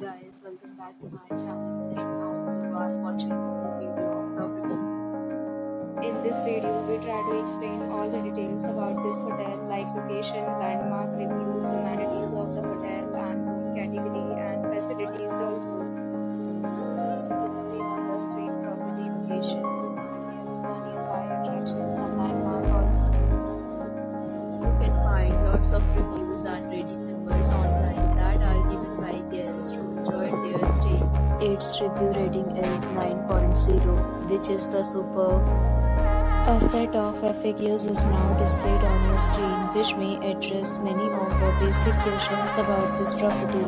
Guys, welcome back to my channel and now you are watching the video of property. In this video, we try to explain all the details about this hotel like location, landmark reviews, amenities of the hotel and room category and facilities also. As you can see on the screen property location, here is the nearby attractions and landmark also. You can find lots of reviews and rating numbers online that are given by guests who enjoyed their stay. Its review rating is 9.0, which is the superb. A set of FAQs is now displayed on your screen, which may address many of your basic questions about this property.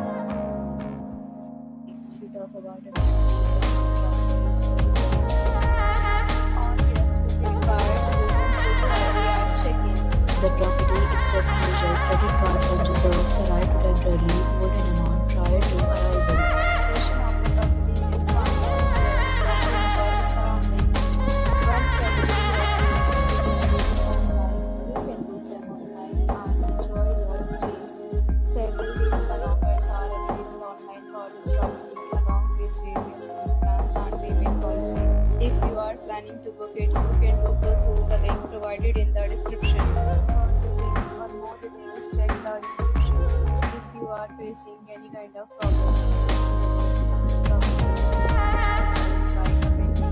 Next, we talk about amenities of this property. So you can see all guests will be required to visit Perigiali at check-in. The property accepts major credit cards and reserves the right to temporarily hold an amount prior to arrival. Location of the property is found in areas surrounding by the surrounding. One category you can book them online and enjoy your stay. Several deals and offers are available online for this property along with various plans and payment policy. If you are planning to book it, you can do so through the link provided in the description. For more details, check the description. If you are facing any kind of problem with this property, please by commenting.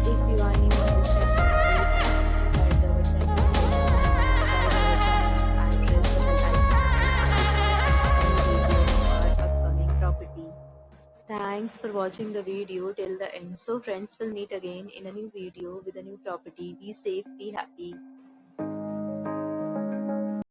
If you are new on this channel, please subscribe to our channel. Subscribe our channel and press the bell icon so that you don't miss any video of our upcoming property. Thanks for watching the video till the end. So friends, will meet again in a new video with a new property. Be safe, be happy.